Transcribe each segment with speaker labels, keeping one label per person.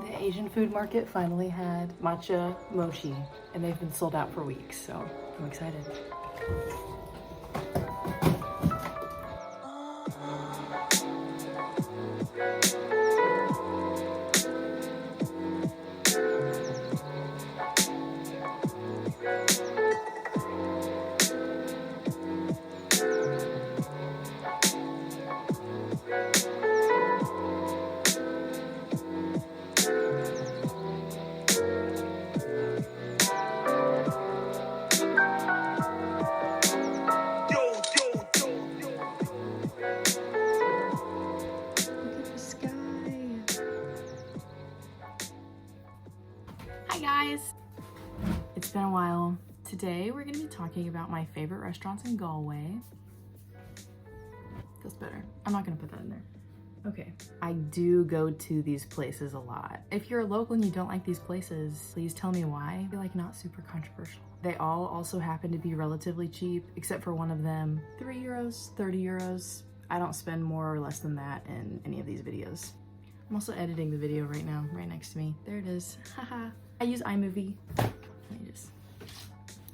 Speaker 1: The Asian food market finally had matcha mochi, and they've been sold out for weeks, so I'm excited. Hi guys! It's been a while. Today we're going to be talking about my favorite restaurants in Galway. Feels better. I'm not going to put that in there. Okay, I do go to these places a lot. If you're a local and you don't like these places, please tell me why. I feel like not super controversial. They all also happen to be relatively cheap, except for one of them, 3 euros, 30 euros. I don't spend more or less than that in any of these videos. I'm also editing the video right now, right next to me. There it is, haha. I use iMovie.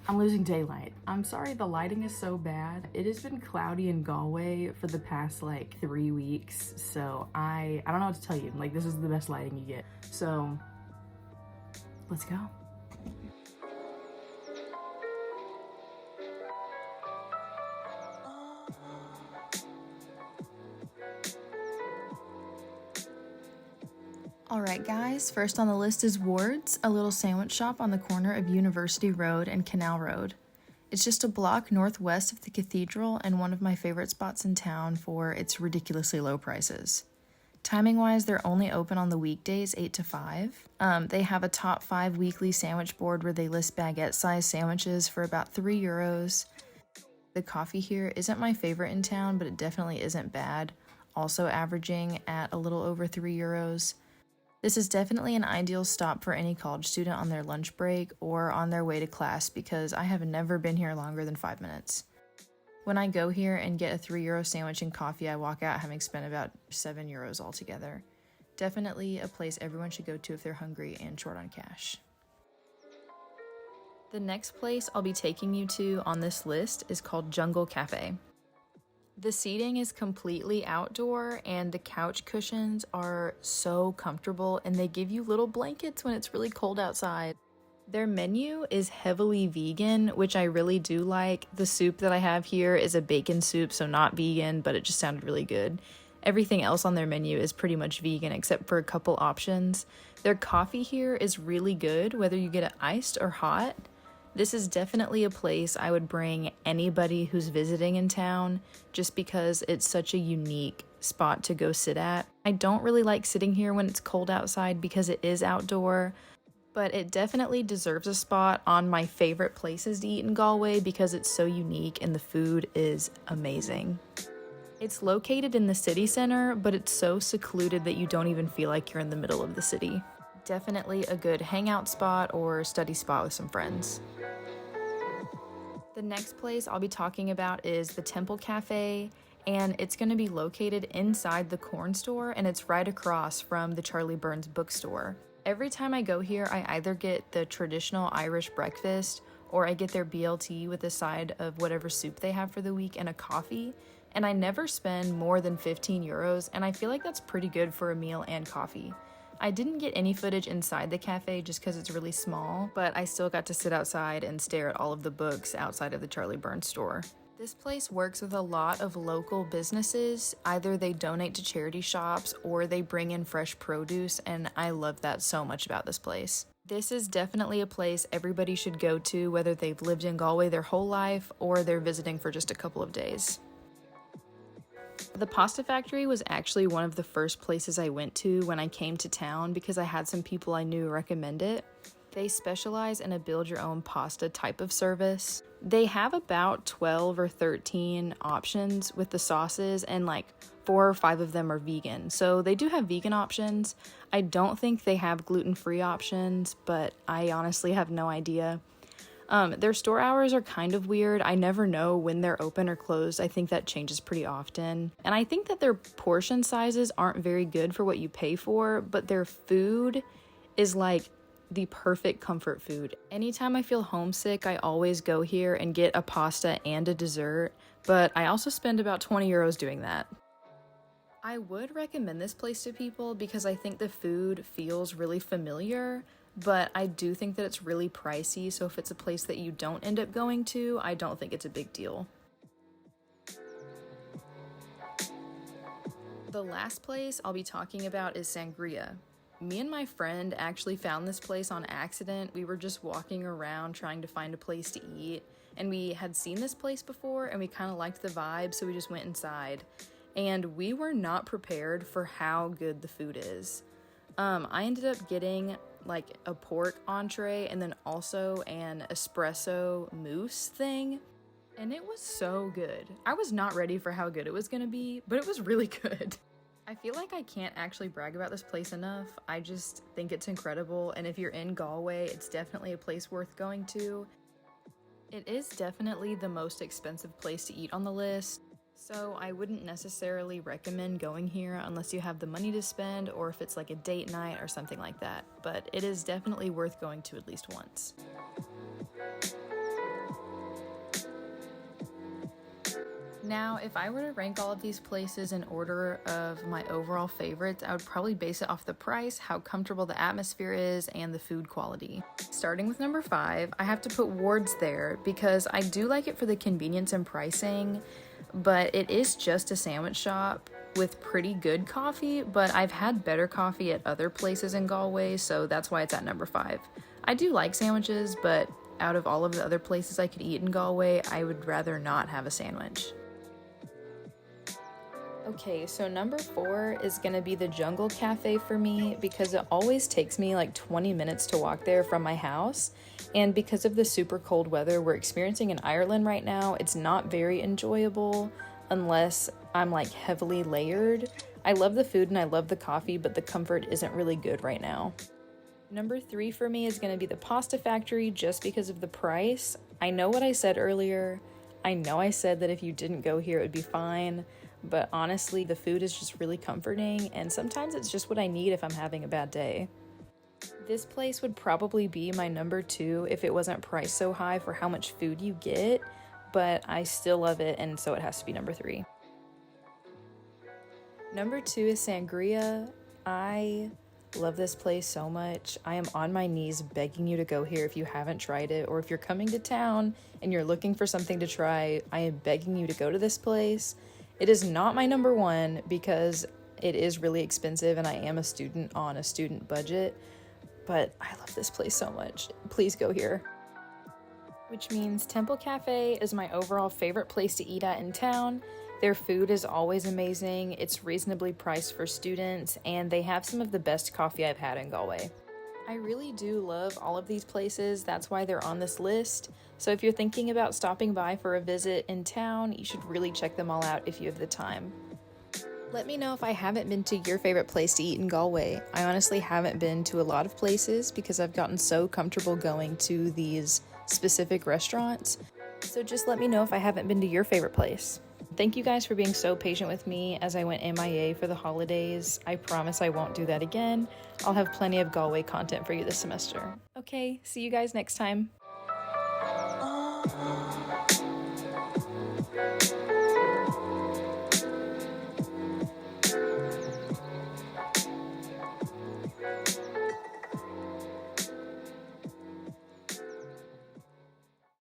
Speaker 1: I'm losing daylight. I'm sorry the lighting is so bad. It has been cloudy in Galway for the past like 3 weeks, so I don't know what to tell you. Like, this is the best lighting you get. So let's go.
Speaker 2: Alright guys, first on the list is Ward's, a little sandwich shop on the corner of University Road and Canal Road. It's just a block northwest of the cathedral and one of my favorite spots in town for its ridiculously low prices. Timing wise, they're only open on the weekdays 8 to 5. They have a top 5 weekly sandwich board where they list baguette sized sandwiches for about 3 euros. The coffee here isn't my favorite in town, but it definitely isn't bad, also averaging at a little over 3 euros. This is definitely an ideal stop for any college student on their lunch break or on their way to class because I have never been here longer than 5 minutes. When I go here and get a 3 euro sandwich and coffee, I walk out having spent about 7 euros altogether. Definitely a place everyone should go to if they're hungry and short on cash. The next place I'll be taking you to on this list is called Jungle Cafe. The seating is completely outdoor and the couch cushions are so comfortable and they give you little blankets when it's really cold outside. Their menu is heavily vegan, which I really do like. The soup that I have here is a bacon soup, so not vegan, but it just sounded really good. Everything else on their menu is pretty much vegan except for a couple options. Their coffee here is really good, whether you get it iced or hot. This is definitely a place I would bring anybody who's visiting in town just because it's such a unique spot to go sit at. I don't really like sitting here when it's cold outside because it is outdoor, but it definitely deserves a spot on my favorite places to eat in Galway because it's so unique and the food is amazing. It's located in the city center, but it's so secluded that you don't even feel like you're in the middle of the city. Definitely a good hangout spot or study spot with some friends. The next place I'll be talking about is the Temple Cafe, and it's going to be located inside the corn store and it's right across from the Charlie Burns bookstore. Every time I go here, I either get the traditional Irish breakfast or I get their BLT with a side of whatever soup they have for the week and a coffee, and I never spend more than 15 euros, and I feel like that's pretty good for a meal and coffee. I didn't get any footage inside the cafe just because it's really small, but I still got to sit outside and stare at all of the books outside of the Charlie Burns store. This place works with a lot of local businesses. Either they donate to charity shops or they bring in fresh produce, and I love that so much about this place. This is definitely a place everybody should go to, whether they've lived in Galway their whole life or they're visiting for just a couple of days. The Pasta Factory was actually one of the first places I went to when I came to town because I had some people I knew recommend it. They specialize in a build-your-own pasta type of service. They have about 12 or 13 options with the sauces, and like 4 or 5 of them are vegan. So they do have vegan options. I don't think they have gluten-free options, but I honestly have no idea. Their store hours are kind of weird. I never know when they're open or closed. I think that changes pretty often. And I think that their portion sizes aren't very good for what you pay for, but their food is like the perfect comfort food. Anytime I feel homesick, I always go here and get a pasta and a dessert, but I also spend about 20 euros doing that. I would recommend this place to people because I think the food feels really familiar, but I do think that it's really pricey, so if it's a place that you don't end up going to, I don't think it's a big deal. The last place I'll be talking about is Sangria. Me and my friend actually found this place on accident. We were just walking around trying to find a place to eat, and we had seen this place before and we kind of liked the vibe, so we just went inside. And we were not prepared for how good the food is. I ended up getting like a pork entree and then also an espresso mousse thing, and it was so good. I was not ready for how good it was gonna be, but it was really good. I feel like I can't actually brag about this place enough. I just think it's incredible, and if you're in Galway, it's definitely a place worth going to. It is definitely the most expensive place to eat on the list, so I wouldn't necessarily recommend going here unless you have the money to spend or if it's like a date night or something like that, but it is definitely worth going to at least once. Now, if I were to rank all of these places in order of my overall favorites, I would probably base it off the price, how comfortable the atmosphere is, and the food quality. Starting with number 5, I have to put Ward's there because I do like it for the convenience and pricing, but it is just a sandwich shop with pretty good coffee, but I've had better coffee at other places in Galway, so that's why it's at number 5. I do like sandwiches, but out of all of the other places I could eat in Galway, I would rather not have a sandwich. Okay, so number 4 is gonna be the Jungle Cafe for me because it always takes me like 20 minutes to walk there from my house. And because of the super cold weather we're experiencing in Ireland right now, it's not very enjoyable unless I'm like heavily layered. I love the food and I love the coffee, but the comfort isn't really good right now. Number 3 for me is gonna be the Pasta Factory just because of the price. I know what I said earlier. I know I said that if you didn't go here, it would be fine. But honestly, the food is just really comforting, and sometimes it's just what I need if I'm having a bad day. This place would probably be my number 2 if it wasn't priced so high for how much food you get, but I still love it, and so it has to be number 3. Number 2 is Sangria. I love this place so much. I am on my knees begging you to go here if you haven't tried it, or if you're coming to town and you're looking for something to try, I am begging you to go to this place. It is not my number 1 because it is really expensive and I am a student on a student budget, but I love this place so much. Please go here. Which means Temple Cafe is my overall favorite place to eat at in town. Their food is always amazing, it's reasonably priced for students, and they have some of the best coffee I've had in Galway. I really do love all of these places, that's why they're on this list. So if you're thinking about stopping by for a visit in town, you should really check them all out if you have the time. Let me know if I haven't been to your favorite place to eat in Galway. I honestly haven't been to a lot of places because I've gotten so comfortable going to these specific restaurants. So just let me know if I haven't been to your favorite place. Thank you guys for being so patient with me as I went MIA for the holidays. I promise I won't do that again. I'll have plenty of Galway content for you this semester. Okay, see you guys next time.